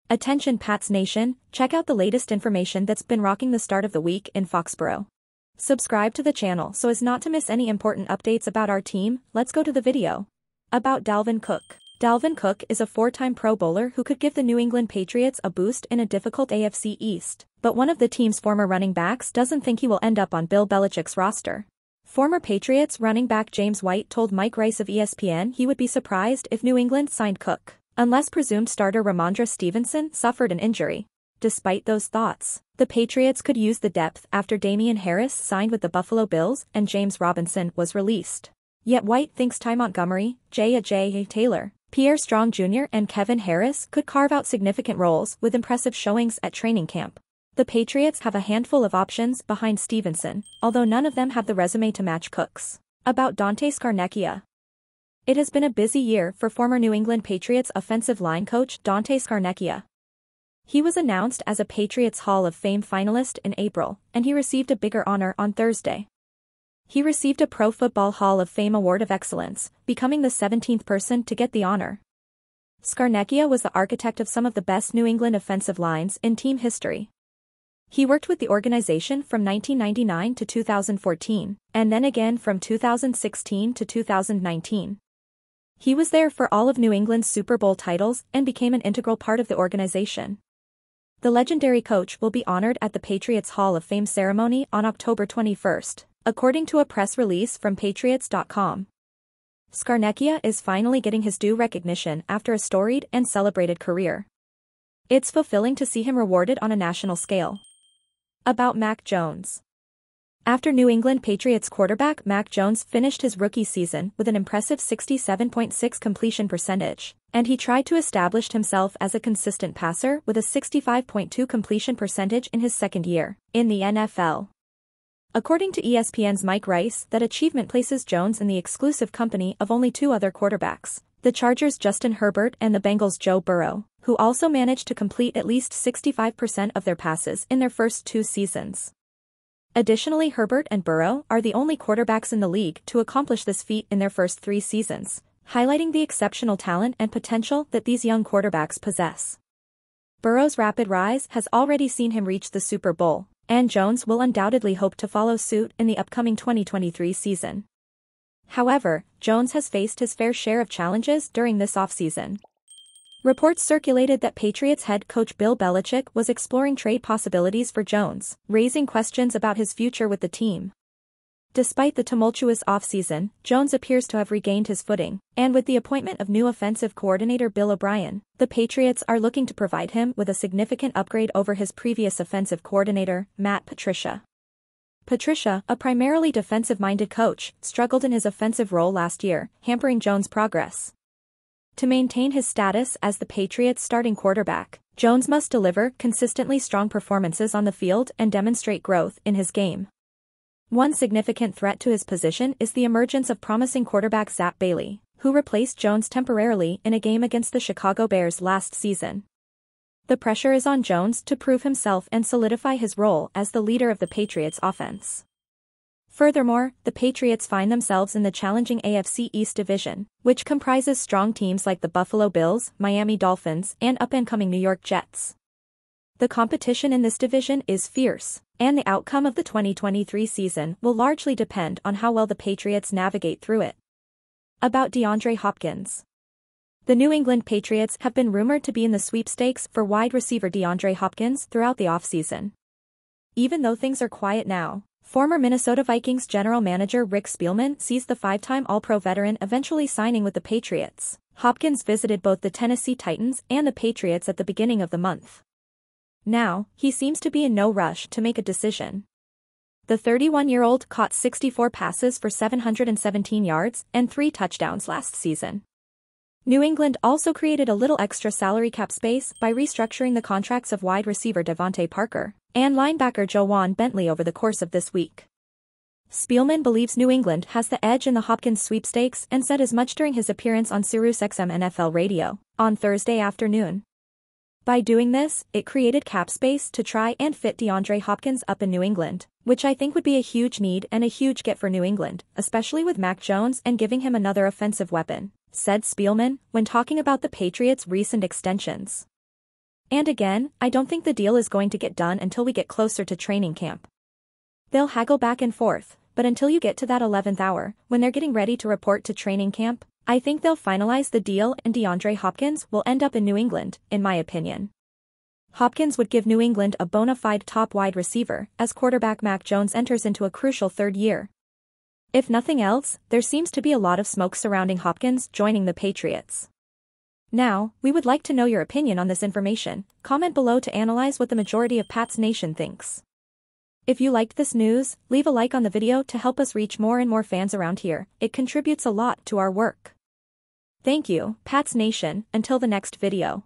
Attention Pats Nation, check out the latest information that's been rocking the start of the week in Foxboro. Subscribe to the channel so as not to miss any important updates about our team. Let's go to the video. About Dalvin Cook. Dalvin Cook is a four-time Pro Bowler who could give the New England Patriots a boost in a difficult AFC East, but one of the team's former running backs doesn't think he will end up on Bill Belichick's roster. Former Patriots running back James White told Mike Rice of ESPN he would be surprised if New England signed Cook, unless presumed starter Ramondre Stevenson suffered an injury. Despite those thoughts, the Patriots could use the depth after Damian Harris signed with the Buffalo Bills and James Robinson was released. Yet White thinks Ty Montgomery, J.J. Taylor, Pierre Strong Jr. and Kevin Harris could carve out significant roles with impressive showings at training camp. The Patriots have a handful of options behind Stevenson, although none of them have the resume to match Cook's. About Dante Scalanekia. It has been a busy year for former New England Patriots offensive line coach Dante Scalanekia. He was announced as a Patriots Hall of Fame finalist in April, and he received a bigger honor on Thursday. He received a Pro Football Hall of Fame Award of Excellence, becoming the 17th person to get the honor. Scalanekia was the architect of some of the best New England offensive lines in team history. He worked with the organization from 1999 to 2014, and then again from 2016 to 2019. He was there for all of New England's Super Bowl titles and became an integral part of the organization. The legendary coach will be honored at the Patriots Hall of Fame ceremony on October 21st. According to a press release from Patriots.com. Scalanekia is finally getting his due recognition after a storied and celebrated career. It's fulfilling to see him rewarded on a national scale. About Mac Jones. After New England Patriots quarterback Mac Jones finished his rookie season with an impressive 67.6% completion percentage, and he tried to establish himself as a consistent passer with a 65.2% completion percentage in his second year in the NFL. According to ESPN's Mike Rice, that achievement places Jones in the exclusive company of only two other quarterbacks, the Chargers' Justin Herbert and the Bengals' Joe Burrow, who also managed to complete at least 65% of their passes in their first two seasons. Additionally, Herbert and Burrow are the only quarterbacks in the league to accomplish this feat in their first three seasons, highlighting the exceptional talent and potential that these young quarterbacks possess. Burrow's rapid rise has already seen him reach the Super Bowl, and Jones will undoubtedly hope to follow suit in the upcoming 2023 season. However, Jones has faced his fair share of challenges during this offseason. Reports circulated that Patriots head coach Bill Belichick was exploring trade possibilities for Jones, raising questions about his future with the team. Despite the tumultuous offseason, Jones appears to have regained his footing, and with the appointment of new offensive coordinator Bill O'Brien, the Patriots are looking to provide him with a significant upgrade over his previous offensive coordinator, Matt Patricia. Patricia, a primarily defensive-minded coach, struggled in his offensive role last year, hampering Jones' progress. To maintain his status as the Patriots' starting quarterback, Jones must deliver consistently strong performances on the field and demonstrate growth in his game. One significant threat to his position is the emergence of promising quarterback Zapp Bailey, who replaced Jones temporarily in a game against the Chicago Bears last season. The pressure is on Jones to prove himself and solidify his role as the leader of the Patriots' offense. Furthermore, the Patriots find themselves in the challenging AFC East division, which comprises strong teams like the Buffalo Bills, Miami Dolphins, and up-and-coming New York Jets. The competition in this division is fierce, and the outcome of the 2023 season will largely depend on how well the Patriots navigate through it. About DeAndre Hopkins. The New England Patriots have been rumored to be in the sweepstakes for wide receiver DeAndre Hopkins throughout the offseason. Even though things are quiet now, former Minnesota Vikings general manager Rick Spielman sees the five-time All-Pro veteran eventually signing with the Patriots. Hopkins visited both the Tennessee Titans and the Patriots at the beginning of the month. Now, he seems to be in no rush to make a decision. The 31-year-old caught 64 passes for 717 yards and 3 touchdowns last season. New England also created a little extra salary cap space by restructuring the contracts of wide receiver Devontae Parker and linebacker Juwan Bentley over the course of this week. Spielman believes New England has the edge in the Hopkins sweepstakes and said as much during his appearance on SiriusXM NFL Radio on Thursday afternoon. By doing this, it created cap space to try and fit DeAndre Hopkins up in New England, which I think would be a huge need and a huge get for New England, especially with Mac Jones and giving him another offensive weapon, said Spielman when talking about the Patriots' recent extensions. And again, I don't think the deal is going to get done until we get closer to training camp. They'll haggle back and forth, but until you get to that 11th hour, when they're getting ready to report to training camp, I think they'll finalize the deal and DeAndre Hopkins will end up in New England, in my opinion. Hopkins would give New England a bona fide top wide receiver as quarterback Mac Jones enters into a crucial third year. If nothing else, there seems to be a lot of smoke surrounding Hopkins joining the Patriots. Now, we would like to know your opinion on this information. Comment below to analyze what the majority of Pats Nation thinks. If you liked this news, leave a like on the video to help us reach more and more fans around here. It contributes a lot to our work. Thank you, Pats Nation, until the next video.